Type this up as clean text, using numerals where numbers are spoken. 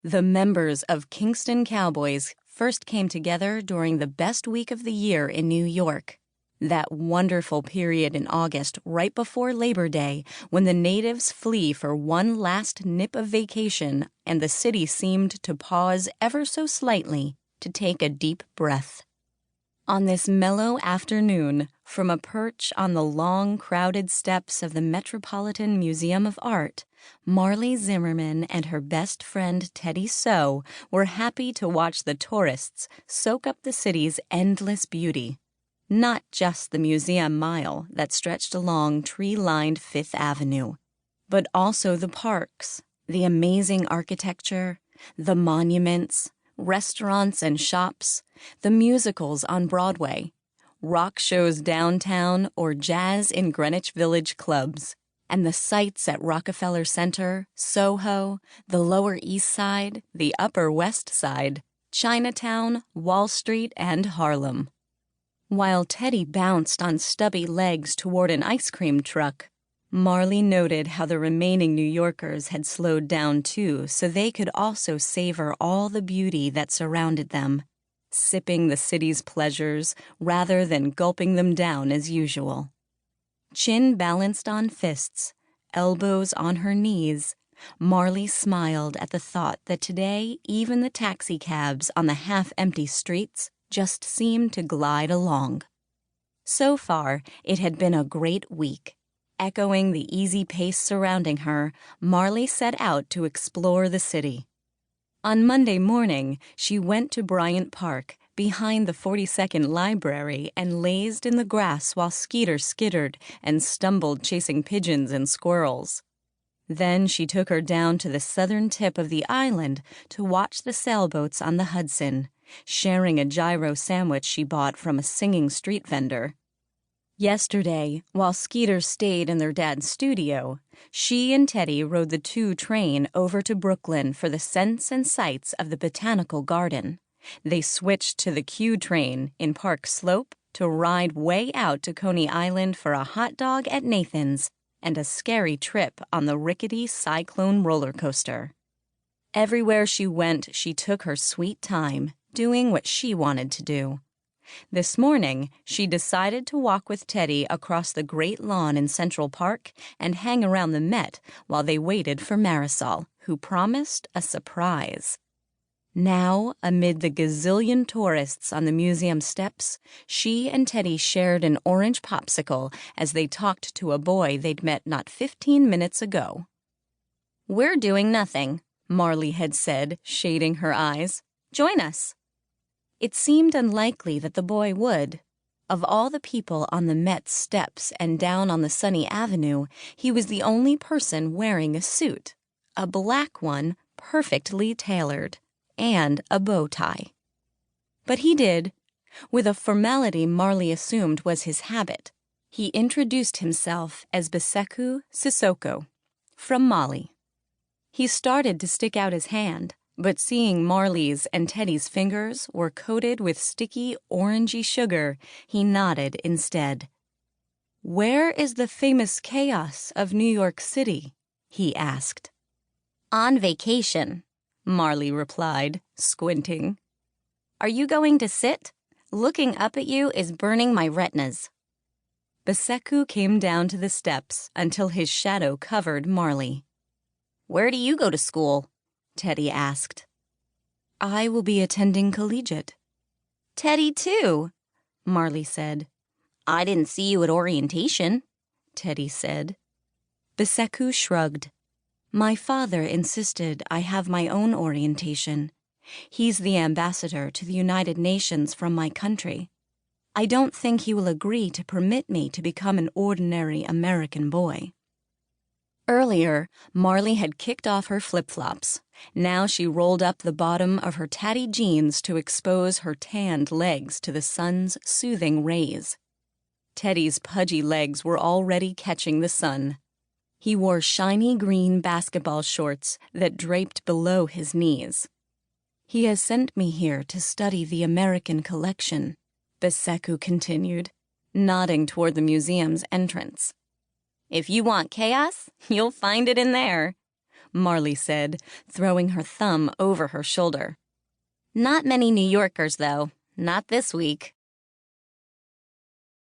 The members of Kingston Cowboys first came together during the best week of the year in New York. That wonderful period in August right before Labor Day when the natives flee for one last nip of vacation and the city seemed to pause ever so slightly to take a deep breath. On this mellow afternoon, from a perch on the long, crowded steps of the Metropolitan Museum of Art, Marley Zimmerman and her best friend Teddy So were happy to watch the tourists soak up the city's endless beauty. Not just the museum mile that stretched along tree-lined Fifth Avenue, but also the parks, the amazing architecture, the monuments, restaurants and shops, the musicals on Broadway, rock shows downtown or jazz in Greenwich Village clubs, and the sights at Rockefeller Center, Soho, the Lower East Side, the Upper West Side, Chinatown, Wall Street, and Harlem. While Teddy bounced on stubby legs toward an ice cream truck, Marley noted how the remaining New Yorkers had slowed down too so they could also savor all the beauty that surrounded them, sipping the city's pleasures rather than gulping them down as usual. Chin balanced on fists, elbows on her knees, Marley smiled at the thought that today even the taxicabs on the half-empty streets just seemed to glide along. So far, it had been a great week. Echoing the easy pace surrounding her, Marley set out to explore the city. On Monday morning, she went to Bryant Park, behind the 42nd Library, and lazed in the grass while Skeeter skittered and stumbled chasing pigeons and squirrels. Then she took her down to the southern tip of the island to watch the sailboats on the Hudson, sharing a gyro sandwich she bought from a singing street vendor. Yesterday, while Skeeter stayed in their dad's studio, she and Teddy rode the 2 train over to Brooklyn for the scents and sights of the Botanical Garden. They switched to the Q train in Park Slope to ride way out to Coney Island for a hot dog at Nathan's and a scary trip on the rickety Cyclone roller coaster. Everywhere she went, she took her sweet time, doing what she wanted to do. This morning, she decided to walk with Teddy across the great lawn in Central Park and hang around the Met while they waited for Marisol, who promised a surprise. Now, amid the gazillion tourists on the museum steps, she and Teddy shared an orange popsicle as they talked to a boy they'd met not 15 minutes ago. "We're doing nothing," Marley had said, shading her eyes. "Join us." It seemed unlikely that the boy would. Of all the people on the Met steps and down on the sunny avenue, he was the only person wearing a suit, a black one, perfectly tailored, and a bow tie. But he did, with a formality Marley assumed was his habit. He introduced himself as Biseku Sissoko, from Mali. He started to stick out his hand, but seeing Marley's and Teddy's fingers were coated with sticky, orangey sugar, he nodded instead. "Where is the famous chaos of New York City?" he asked. "On vacation," Marley replied, squinting. "Are you going to sit? Looking up at you is burning my retinas." Biseku came down to the steps until his shadow covered Marley. "Where do you go to school?" Teddy asked. "I will be attending collegiate." "Teddy, too," Marley said. "I didn't see you at orientation," Teddy said. Biseku shrugged. "My father insisted I have my own orientation. He's the ambassador to the United Nations from my country. I don't think he will agree to permit me to become an ordinary American boy." Earlier, Marley had kicked off her flip-flops. Now she rolled up the bottom of her tatty jeans to expose her tanned legs to the sun's soothing rays. Teddy's pudgy legs were already catching the sun. He wore shiny green basketball shorts that draped below his knees. "He has sent me here to study the American collection," Biseku continued, nodding toward the museum's entrance. "If you want chaos, you'll find it in there," Marley said, throwing her thumb over her shoulder. Not many New Yorkers, though. Not this week.